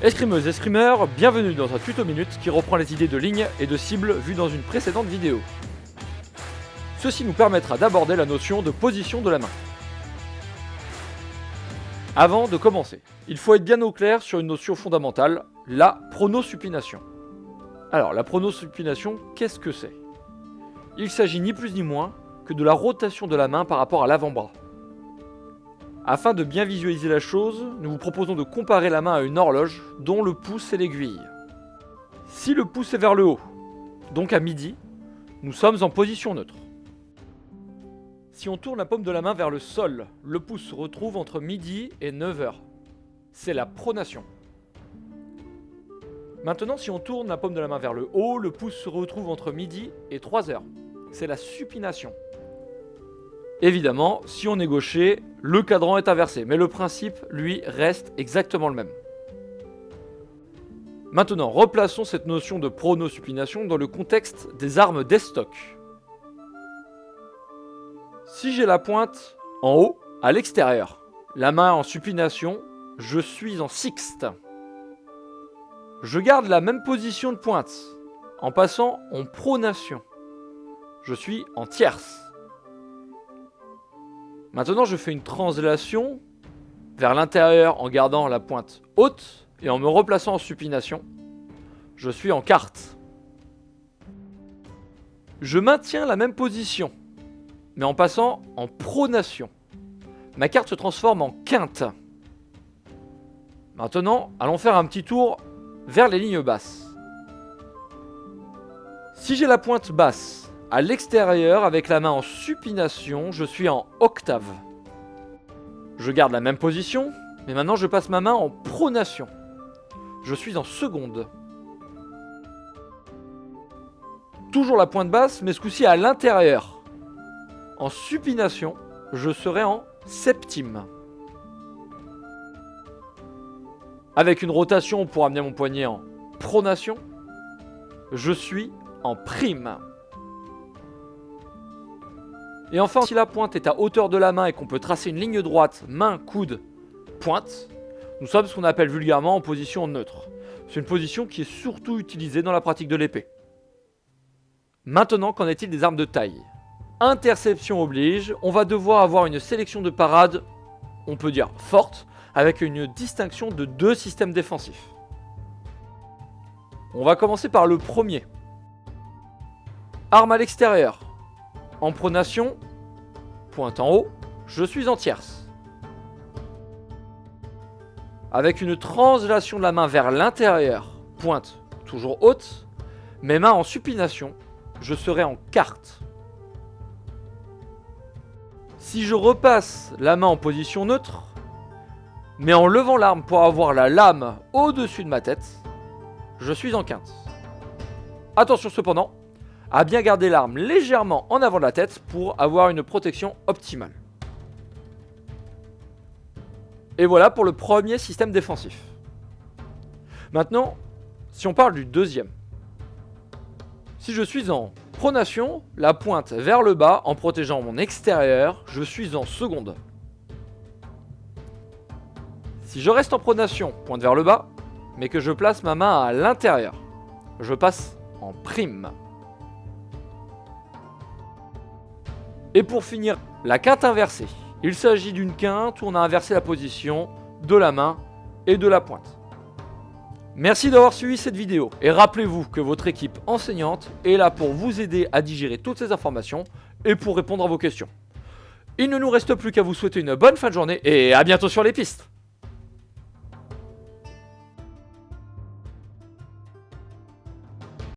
Escrimeuses et escrimeurs, bienvenue dans un tuto minute qui reprend les idées de ligne et de cible vues dans une précédente vidéo. Ceci nous permettra d'aborder la notion de position de la main. Avant de commencer, il faut être bien au clair sur une notion fondamentale, la pronosupination. Alors, la pronosupination, qu'est-ce que c'est? Il s'agit ni plus ni moins que de la rotation de la main par rapport à l'avant-bras. Afin de bien visualiser la chose, nous vous proposons de comparer la main à une horloge dont le pouce est l'aiguille. Si le pouce est vers le haut, donc à midi, nous sommes en position neutre. Si on tourne la paume de la main vers le sol, le pouce se retrouve entre midi et 9h. C'est la pronation. Maintenant, si on tourne la paume de la main vers le haut, le pouce se retrouve entre midi et 3h. C'est la supination. Évidemment, si on est gaucher, le cadran est inversé, mais le principe, lui, reste exactement le même. Maintenant, replaçons cette notion de pronosupination dans le contexte des armes d'estoc. Si j'ai la pointe en haut, à l'extérieur, la main en supination, je suis en sixte. Je garde la même position de pointe, en passant en pronation. Je suis en tierce. Maintenant, je fais une translation vers l'intérieur en gardant la pointe haute et en me replaçant en supination. Je suis en quarte. Je maintiens la même position, mais en passant en pronation. Ma carte se transforme en quinte. Maintenant, allons faire un petit tour vers les lignes basses. Si j'ai la pointe basse à l'extérieur avec la main en supination, je suis en octave. Je garde la même position, mais maintenant je passe ma main en pronation. Je suis en seconde. Toujours la pointe basse, mais ce coup-ci à l'intérieur. En supination, je serai en septime. Avec une rotation pour amener mon poignet en pronation, je suis en prime. Et enfin, si la pointe est à hauteur de la main et qu'on peut tracer une ligne droite, main, coude, pointe, nous sommes ce qu'on appelle vulgairement en position neutre. C'est une position qui est surtout utilisée dans la pratique de l'épée. Maintenant, qu'en est-il des armes de taille? Interception oblige, on va devoir avoir une sélection de parades, on peut dire forte, avec une distinction de deux systèmes défensifs. On va commencer par le premier. Arme à l'extérieur. En pronation, pointe en haut, je suis en tierce. Avec une translation de la main vers l'intérieur, pointe toujours haute, mes mains en supination, je serai en quarte. Si je repasse la main en position neutre, mais en levant l'arme pour avoir la lame au-dessus de ma tête, je suis en quinte. Attention cependant, à bien garder l'arme légèrement en avant de la tête pour avoir une protection optimale. Et voilà pour le premier système défensif. Maintenant, si on parle du deuxième. Si je suis en pronation, la pointe vers le bas en protégeant mon extérieur, je suis en seconde. Si je reste en pronation, pointe vers le bas, mais que je place ma main à l'intérieur, je passe en prime. Et pour finir, la quinte inversée. Il s'agit d'une quinte où on a inversé la position de la main et de la pointe. Merci d'avoir suivi cette vidéo et rappelez-vous que votre équipe enseignante est là pour vous aider à digérer toutes ces informations et pour répondre à vos questions. Il ne nous reste plus qu'à vous souhaiter une bonne fin de journée et à bientôt sur les pistes.